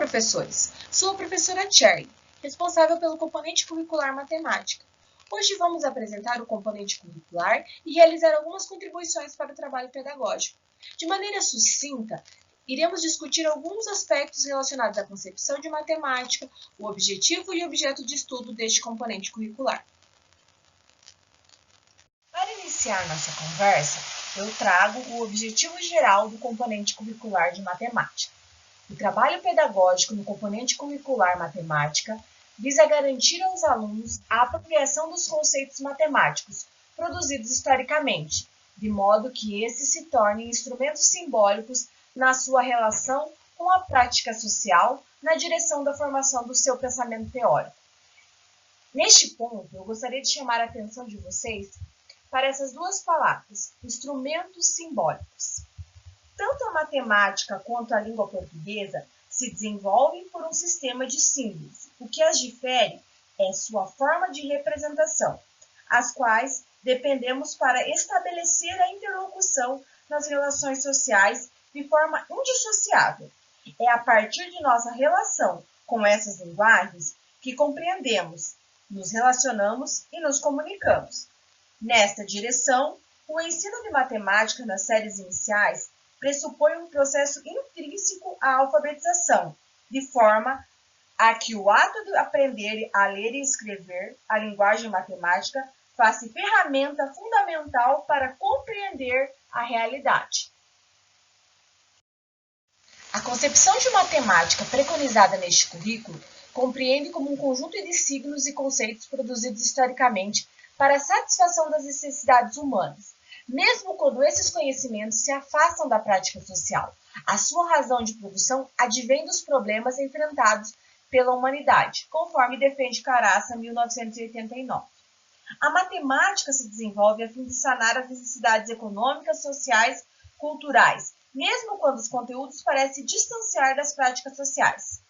professores! Sou a professora Cherry, responsável pelo componente curricular matemática. Hoje vamos apresentar o componente curricular e realizar algumas contribuições para o trabalho pedagógico. De maneira sucinta, iremos discutir alguns aspectos relacionados à concepção de matemática, o objetivo e objeto de estudo deste componente curricular. Para iniciar nossa conversa, eu trago o objetivo geral do componente curricular de matemática. O trabalho pedagógico no componente curricular matemática visa garantir aos alunos a apropriação dos conceitos matemáticos produzidos historicamente, de modo que esses se tornem instrumentos simbólicos na sua relação com a prática social, na direção da formação do seu pensamento teórico. Neste ponto, eu gostaria de chamar a atenção de vocês para essas duas palavras, instrumentos simbólicos. Tanto a matemática quanto a língua portuguesa se desenvolvem por um sistema de símbolos. O que as difere é sua forma de representação, as quais dependemos para estabelecer a interlocução nas relações sociais de forma indissociável. É a partir de nossa relação com essas linguagens que compreendemos, nos relacionamos e nos comunicamos. Nesta direção, o ensino de matemática nas séries iniciais pressupõe um processo intrínseco à alfabetização, de forma a que o ato de aprender a ler e escrever a linguagem matemática faça ferramenta fundamental para compreender a realidade. A concepção de matemática preconizada neste currículo compreende como um conjunto de signos e conceitos produzidos historicamente para a satisfação das necessidades humanas, mesmo quando esses conhecimentos se afastam da prática social. A sua razão de produção advém dos problemas enfrentados pela humanidade, conforme defende Caraça, 1989. A matemática se desenvolve a fim de sanar as necessidades econômicas, sociais, culturais, mesmo quando os conteúdos parecem distanciar das práticas sociais.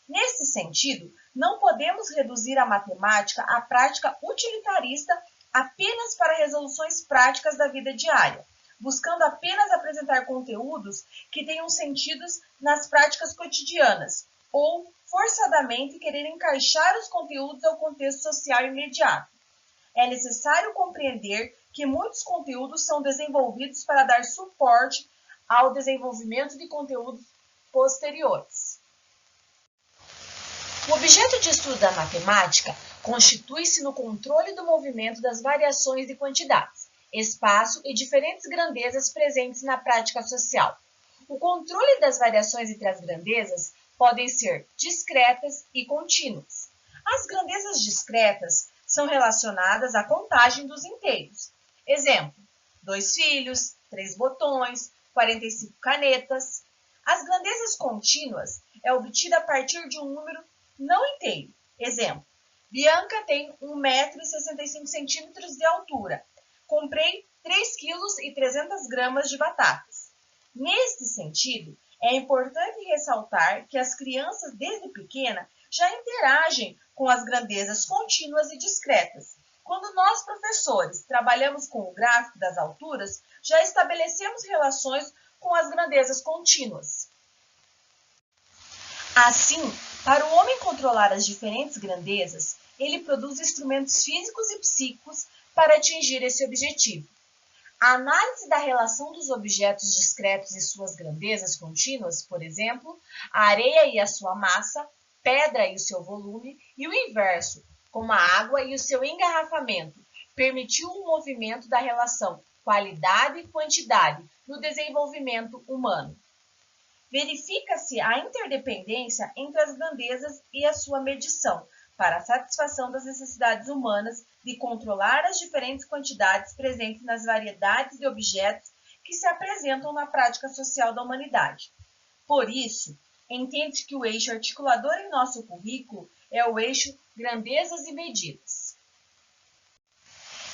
Nesse sentido, não podemos reduzir a matemática à prática utilitarista apenas para resoluções práticas da vida diária, buscando apenas apresentar conteúdos que tenham sentidos nas práticas cotidianas, ou forçadamente querer encaixar os conteúdos ao contexto social imediato. É necessário compreender que muitos conteúdos são desenvolvidos para dar suporte ao desenvolvimento de conteúdos posteriores. O objeto de estudo da matemática constitui-se no controle do movimento das variações de quantidades, espaço e diferentes grandezas presentes na prática social. O controle das variações entre as grandezas podem ser discretas e contínuas. As grandezas discretas são relacionadas à contagem dos inteiros. Exemplo, 2 filhos, 3 botões, 45 canetas. As grandezas contínuas é obtida a partir de um número não inteiro. Exemplo, Bianca tem 1,65 m de altura. Comprei 3,3 kg de batatas. Neste sentido, é importante ressaltar que as crianças, desde pequena, já interagem com as grandezas contínuas e discretas. Quando nós, professores, trabalhamos com o gráfico das alturas, já estabelecemos relações com as grandezas contínuas. Assim, para o homem controlar as diferentes grandezas, ele produz instrumentos físicos e psíquicos para atingir esse objetivo. A análise da relação dos objetos discretos e suas grandezas contínuas, por exemplo, a areia e a sua massa, pedra e o seu volume, e o inverso, como a água e o seu engarrafamento, permitiu um movimento da relação qualidade e quantidade no desenvolvimento humano. Verifica-se a interdependência entre as grandezas e a sua medição, para a satisfação das necessidades humanas de controlar as diferentes quantidades presentes nas variedades de objetos que se apresentam na prática social da humanidade. Por isso, entende-se que o eixo articulador em nosso currículo é o eixo grandezas e medidas.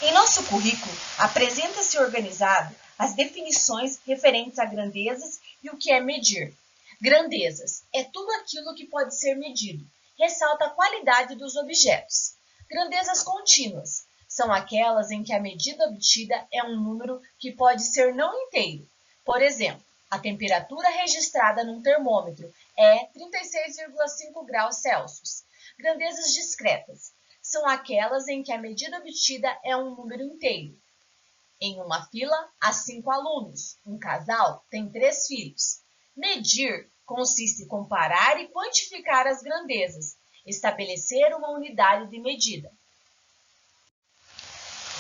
Em nosso currículo, apresenta-se organizado as definições referentes a grandezas e o que é medir. Grandezas é tudo aquilo que pode ser medido. Ressalta a qualidade dos objetos. Grandezas contínuas são aquelas em que a medida obtida é um número que pode ser não inteiro. Por exemplo, A temperatura registrada num termômetro é 36,5 graus Celsius. Grandezas discretas são aquelas em que a medida obtida é um número inteiro. Em uma fila, há 5 alunos. Um casal tem 3 filhos. Medir consiste em comparar e quantificar as grandezas, estabelecer uma unidade de medida.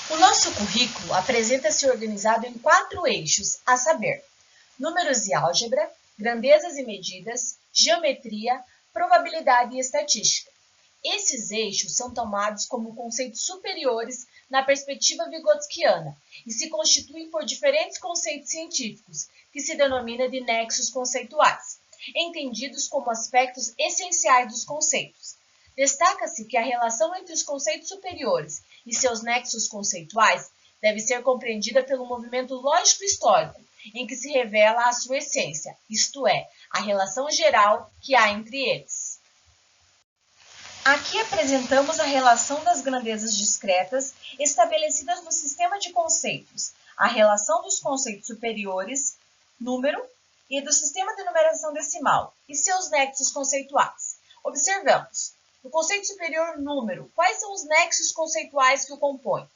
O nosso currículo apresenta-se organizado em 4 eixos, a saber, números e álgebra, grandezas e medidas, geometria, probabilidade e estatística. Esses eixos são tomados como conceitos superiores na perspectiva vygotskiana e se constituem por diferentes conceitos científicos, que se denomina de nexos conceituais, entendidos como aspectos essenciais dos conceitos. Destaca-se que a relação entre os conceitos superiores e seus nexos conceituais deve ser compreendida pelo movimento lógico-histórico, em que se revela a sua essência, isto é, a relação geral que há entre eles. Aqui apresentamos a relação das grandezas discretas estabelecidas no sistema de conceitos, a relação dos conceitos superiores, número, e do sistema de numeração decimal, e seus nexos conceituais. Observamos. No conceito superior, número, quais são os nexos conceituais que o compõem?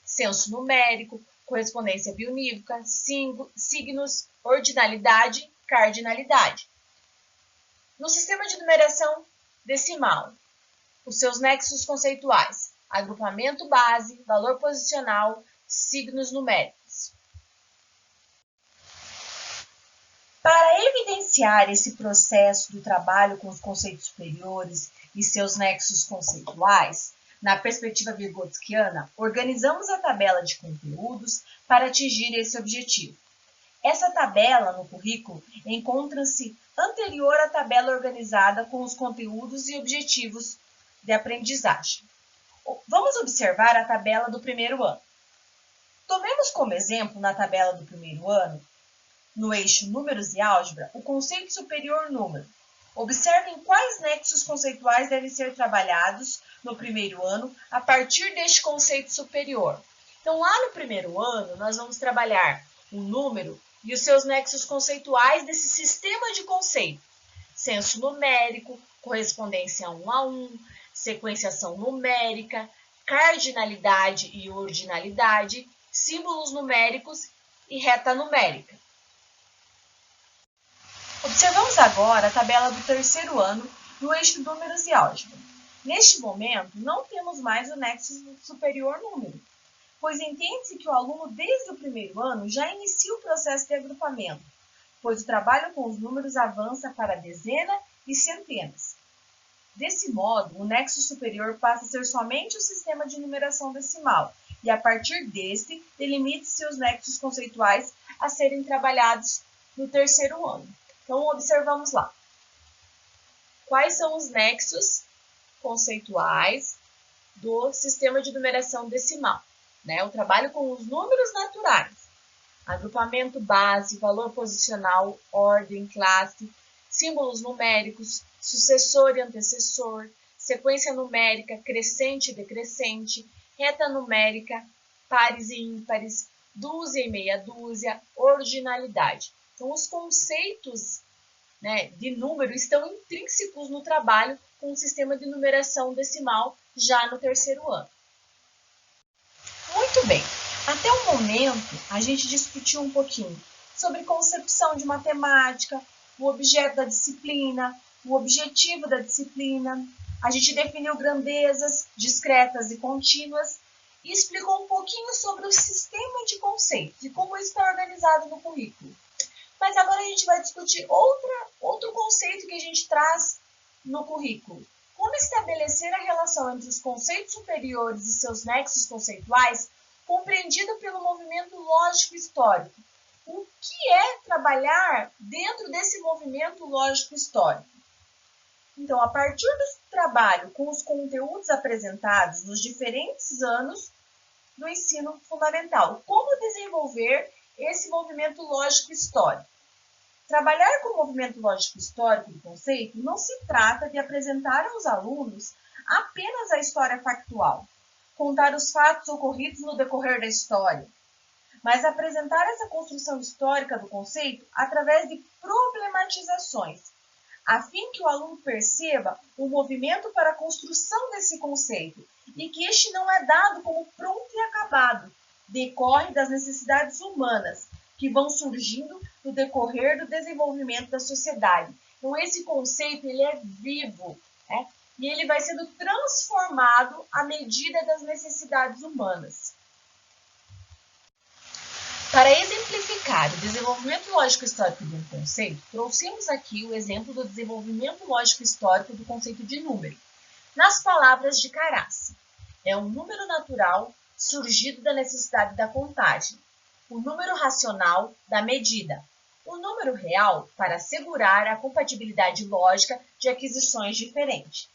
Senso numérico, correspondência bionívoca, signos, ordinalidade, cardinalidade. No sistema de numeração decimal, os seus nexos conceituais, agrupamento base, valor posicional, signos numéricos. Para evidenciar esse processo do trabalho com os conceitos superiores e seus nexos conceituais, na perspectiva vygotskiana, organizamos a tabela de conteúdos para atingir esse objetivo. Essa tabela no currículo encontra-se anterior à tabela organizada com os conteúdos e objetivos de aprendizagem. Vamos observar a tabela do primeiro ano. Tomemos como exemplo na tabela do primeiro ano, no eixo números e álgebra, o conceito superior número. Observem quais nexos conceituais devem ser trabalhados no primeiro ano a partir deste conceito superior. Então, lá no primeiro ano, nós vamos trabalhar o número e os seus nexos conceituais desse sistema de conceitos. Senso numérico, correspondência 1 a 1, sequenciação numérica, cardinalidade e ordinalidade, símbolos numéricos e reta numérica. Observamos agora a tabela do terceiro ano no eixo números e álgebra. Neste momento, não temos mais o nexo superior número, pois entende-se que o aluno, desde o primeiro ano, já inicia o processo de agrupamento, pois o trabalho com os números avança para dezena e centenas. Desse modo, o nexo superior passa a ser somente o sistema de numeração decimal, e a partir deste, delimite-se os nexos conceituais a serem trabalhados no terceiro ano. Então, observamos lá. Quais são os nexos conceituais do sistema de numeração decimal? O trabalho com os números naturais. Agrupamento base, valor posicional, ordem, classe, símbolos numéricos, sucessor e antecessor, sequência numérica, crescente e decrescente, reta numérica, pares e ímpares, dúzia e meia dúzia, ordinalidade. Então, os conceitos de número estão intrínsecos no trabalho com o sistema de numeração decimal já no terceiro ano. Muito bem, até o momento a gente discutiu um pouquinho sobre concepção de matemática, o objeto da disciplina, o objetivo da disciplina, a gente definiu grandezas discretas e contínuas e explicou um pouquinho sobre o sistema de conceitos e como isso está organizado no currículo. Mas agora a gente vai discutir outro conceito que a gente traz no currículo. Como estabelecer a relação entre os conceitos superiores e seus nexos conceituais, compreendida pelo movimento lógico-histórico. O que é trabalhar dentro desse movimento lógico-histórico? Então, a partir do trabalho com os conteúdos apresentados nos diferentes anos do ensino fundamental, como desenvolver esse movimento lógico-histórico? Trabalhar com o movimento lógico-histórico do conceito não se trata de apresentar aos alunos apenas a história factual, contar os fatos ocorridos no decorrer da história, mas apresentar essa construção histórica do conceito através de problematizações, a fim que o aluno perceba o movimento para a construção desse conceito e que este não é dado como pronto e acabado, decorre das necessidades humanas que vão surgindo no decorrer do desenvolvimento da sociedade. Então, esse conceito ele é vivo, né? E ele vai sendo transformado à medida das necessidades humanas. Para exemplificar o desenvolvimento lógico-histórico de um conceito, trouxemos aqui o exemplo do desenvolvimento lógico-histórico do conceito de número. Nas palavras de Caraça, é um número natural surgido da necessidade da contagem, o número racional da medida, o número real para assegurar a compatibilidade lógica de aquisições diferentes.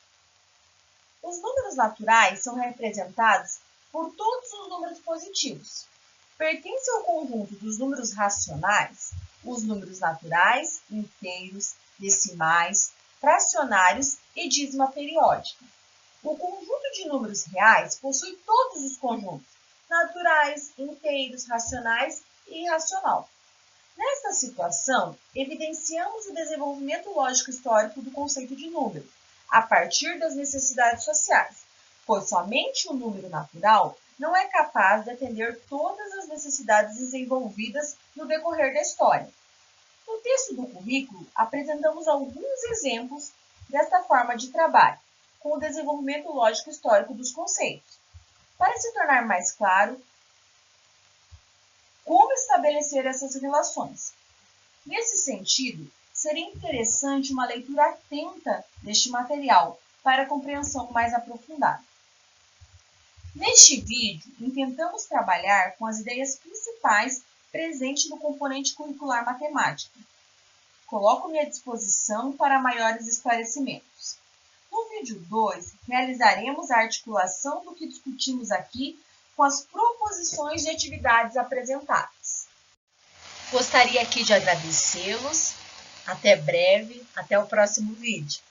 Os números naturais são representados por todos os números positivos. Pertence ao conjunto dos números racionais os números naturais, inteiros, decimais, fracionários e dízima periódica. O conjunto de números reais possui todos os conjuntos naturais, inteiros, racionais e irracional. Nesta situação, evidenciamos o desenvolvimento lógico-histórico do conceito de número, a partir das necessidades sociais, pois somente o número natural não é capaz de atender todas as necessidades desenvolvidas no decorrer da história. No texto do currículo, apresentamos alguns exemplos desta forma de trabalho, com o desenvolvimento lógico-histórico dos conceitos. Para se tornar mais claro, como estabelecer essas relações? Nesse sentido, seria interessante uma leitura atenta deste material para compreensão mais aprofundada. Neste vídeo, intentamos trabalhar com as ideias principais presentes no componente curricular matemática. Coloco-me à disposição para maiores esclarecimentos. No vídeo 2, realizaremos a articulação do que discutimos aqui com as proposições de atividades apresentadas. Gostaria aqui de agradecê-los. Até breve, até o próximo vídeo.